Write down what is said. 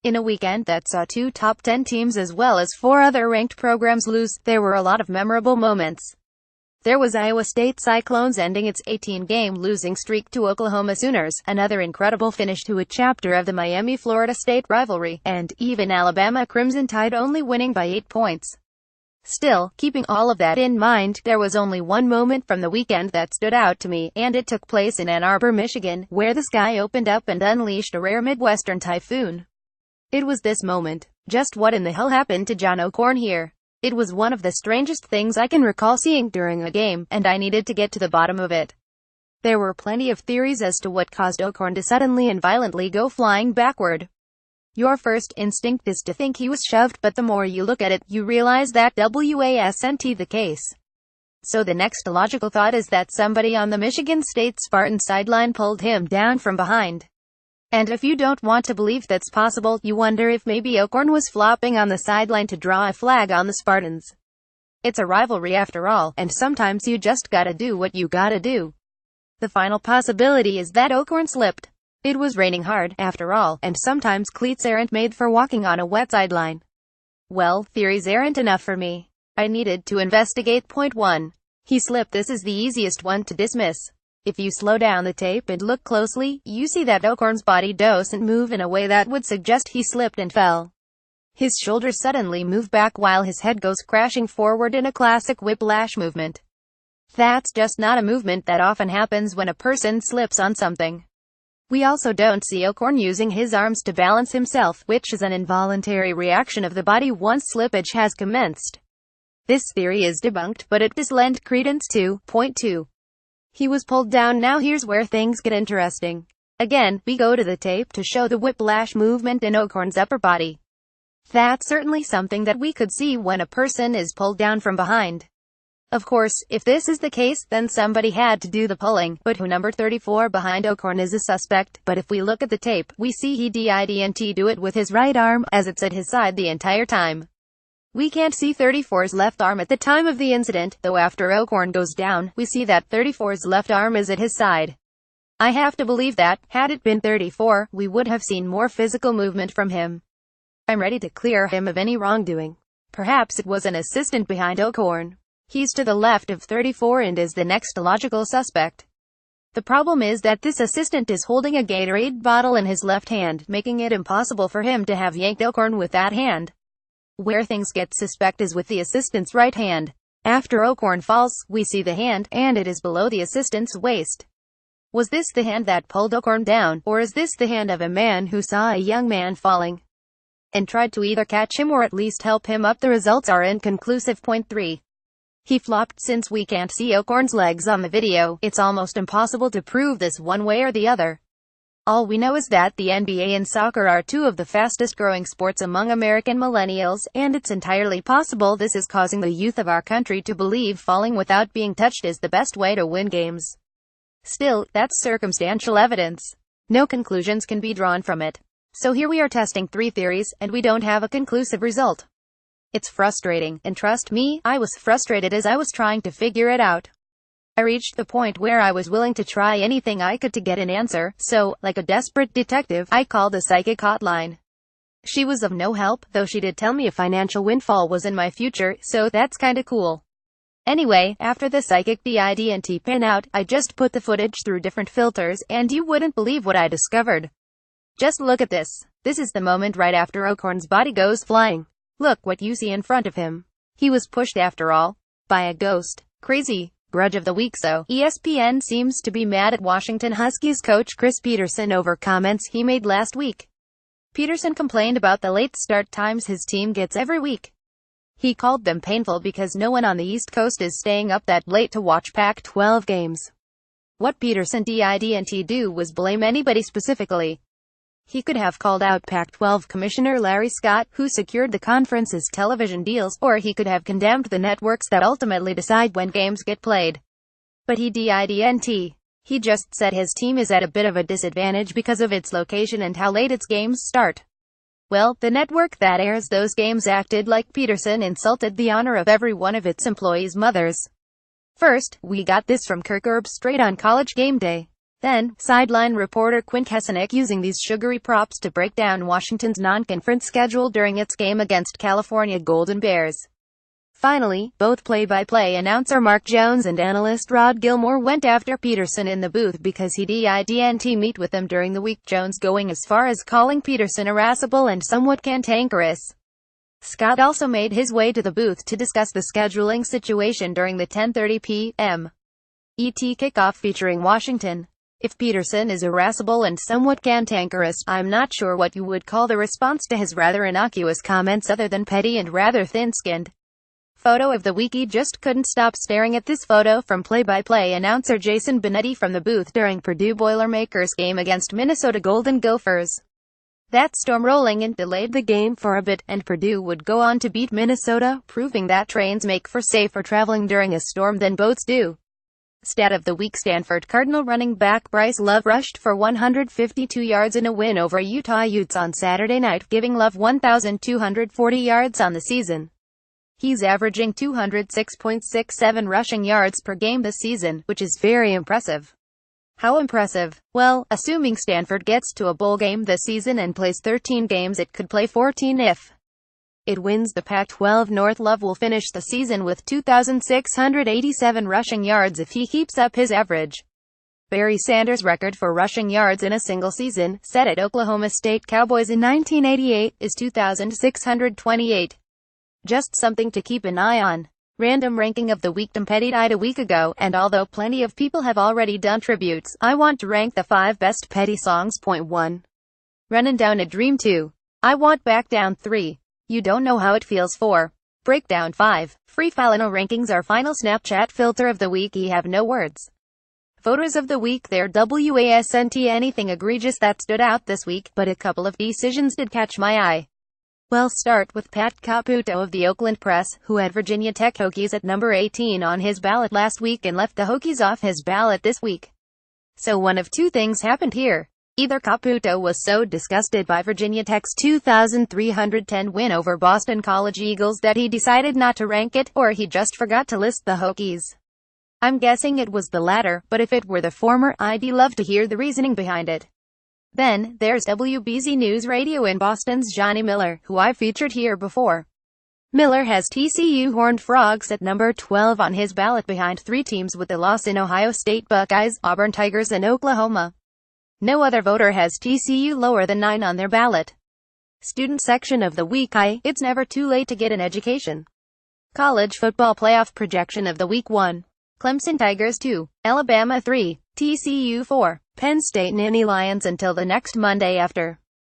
In a weekend that saw two top 10 teams as well as four other ranked programs lose, there were a lot of memorable moments. There was Iowa State Cyclones ending its 18-game losing streak to Oklahoma Sooners, another incredible finish to a chapter of the Miami-Florida State rivalry, and even Alabama Crimson Tide only winning by 8 points. Still, keeping all of that in mind, there was only one moment from the weekend that stood out to me, and it took place in Ann Arbor, Michigan, where the sky opened up and unleashed a rare Midwestern typhoon. It was this moment. Just what in the hell happened to John O'Korn here? It was one of the strangest things I can recall seeing during a game, and I needed to get to the bottom of it. There were plenty of theories as to what caused O'Korn to suddenly and violently go flying backward. Your first instinct is to think he was shoved, but the more you look at it, you realize that wasn't the case. So the next logical thought is that somebody on the Michigan State Spartan sideline pulled him down from behind. And if you don't want to believe that's possible, you wonder if maybe O'Korn was flopping on the sideline to draw a flag on the Spartans. It's a rivalry after all, and sometimes you just gotta do what you gotta do. The final possibility is that O'Korn slipped. It was raining hard, after all, and sometimes cleats aren't made for walking on a wet sideline. Well, theories aren't enough for me. I needed to investigate. Point 1. He slipped. This is the easiest one to dismiss. If you slow down the tape and look closely, you see that O'Korn's body doesn't move in a way that would suggest he slipped and fell. His shoulders suddenly move back while his head goes crashing forward in a classic whiplash movement. That's just not a movement that often happens when a person slips on something. We also don't see O'Korn using his arms to balance himself, which is an involuntary reaction of the body once slippage has commenced. This theory is debunked, but it does lend credence to. Point 2. He was pulled down. Now here's where things get interesting. Again, we go to the tape to show the whiplash movement in O'Korn's upper body. That's certainly something that we could see when a person is pulled down from behind. Of course, if this is the case, then somebody had to do the pulling, but who? Number 34 behind O'Korn is a suspect, but if we look at the tape, we see he didn't do it with his right arm, as it's at his side the entire time. We can't see 34's left arm at the time of the incident, though after O'Korn goes down, we see that 34's left arm is at his side. I have to believe that, had it been 34, we would have seen more physical movement from him. I'm ready to clear him of any wrongdoing. Perhaps it was an assistant behind O'Korn. He's to the left of 34 and is the next logical suspect. The problem is that this assistant is holding a Gatorade bottle in his left hand, making it impossible for him to have yanked O'Korn with that hand. Where things get suspect is with the assistant's right hand. After O'Korn falls, we see the hand, and it is below the assistant's waist. Was this the hand that pulled O'Korn down, or is this the hand of a man who saw a young man falling and tried to either catch him or at least help him up? The results are inconclusive. Point 3. He flopped. Since we can't see O'Korn's legs on the video, it's almost impossible to prove this one way or the other. All we know is that the NBA and soccer are two of the fastest growing sports among American millennials, and it's entirely possible this is causing the youth of our country to believe falling without being touched is the best way to win games. Still, that's circumstantial evidence. No conclusions can be drawn from it. So here we are testing 3 theories, and we don't have a conclusive result. It's frustrating, and trust me, I was frustrated as I was trying to figure it out. I reached the point where I was willing to try anything I could to get an answer, so, like a desperate detective, I called a psychic hotline. She was of no help, though she did tell me a financial windfall was in my future, so that's kinda cool. Anyway, after the psychic didn't pan out, I just put the footage through different filters, and you wouldn't believe what I discovered. Just look at this. This is the moment right after O'Korn's body goes flying. Look what you see in front of him. He was pushed, after all, by a ghost. Crazy. Grudge of the week. So, ESPN seems to be mad at Washington Huskies coach Chris Petersen over comments he made last week. Petersen complained about the late start times his team gets every week. He called them painful because no one on the East Coast is staying up that late to watch Pac-12 games. What Petersen didn't do was blame anybody specifically. He could have called out Pac-12 Commissioner Larry Scott, who secured the conference's television deals, or he could have condemned the networks that ultimately decide when games get played. But he didn't. He just said his team is at a bit of a disadvantage because of its location and how late its games start. Well, the network that airs those games acted like Petersen insulted the honor of every one of its employees' mothers. First, we got this from Kirk Herbstreit on College Game Day. Then, sideline reporter Quint Kessenich using these sugary props to break down Washington's non-conference schedule during its game against California Golden Bears. Finally, both play-by-play announcer Mark Jones and analyst Rod Gilmore went after Peterson in the booth because he didn't meet with them during the week, Jones going as far as calling Peterson irascible and somewhat cantankerous. Scott also made his way to the booth to discuss the scheduling situation during the 10:30 p.m. ET kickoff featuring Washington. If Peterson is irascible and somewhat cantankerous, I'm not sure what you would call the response to his rather innocuous comments other than petty and rather thin-skinned. Photo of the week. He just couldn't stop staring at this photo from play-by-play announcer Jason Benetti from the booth during Purdue Boilermakers game against Minnesota Golden Gophers. That storm rolling in delayed the game for a bit, and Purdue would go on to beat Minnesota, proving that trains make for safer traveling during a storm than boats do. Stat of the week. Stanford Cardinal running back Bryce Love rushed for 152 yards in a win over Utah Utes on Saturday night, giving Love 1,240 yards on the season. He's averaging 206.67 rushing yards per game this season, which is very impressive. How impressive? Well, assuming Stanford gets to a bowl game this season and plays 13 games, it could play 14 if it wins the Pac-12 North. Love will finish the season with 2,687 rushing yards if he keeps up his average. Barry Sanders' record for rushing yards in a single season, set at Oklahoma State Cowboys in 1988, is 2,628. Just something to keep an eye on. Random ranking of the week. Petty died a week ago, and although plenty of people have already done tributes, I want to rank the 5 best Petty songs. 1. Runnin' Down a Dream. 2. I Want Back Down. 3. You Don't Know How It Feels. 4. Breakdown. 5. Free Falano rankings. Our final Snapchat filter of the week. I have no words. Photos of the week. There wasn't anything egregious that stood out this week, but a couple of decisions did catch my eye. Well, start with Pat Caputo of the Oakland Press, who had Virginia Tech Hokies at number 18 on his ballot last week and left the Hokies off his ballot this week. So one of two things happened here. Either Caputo was so disgusted by Virginia Tech's 2,310 win over Boston College Eagles that he decided not to rank it, or he just forgot to list the Hokies. I'm guessing it was the latter, but if it were the former, I'd love to hear the reasoning behind it. Then, there's WBZ News Radio in Boston's Johnny Miller, who I've featured here before. Miller has TCU Horned Frogs at number 12 on his ballot behind 3 teams with a loss in Ohio State Buckeyes, Auburn Tigers and Oklahoma. No other voter has TCU lower than 9 on their ballot. Student section of the week. It's never too late to get an education. College football playoff projection of the week. 1. Clemson Tigers. 2. Alabama. 3. TCU. 4. Penn State Nittany Lions until the next Monday after.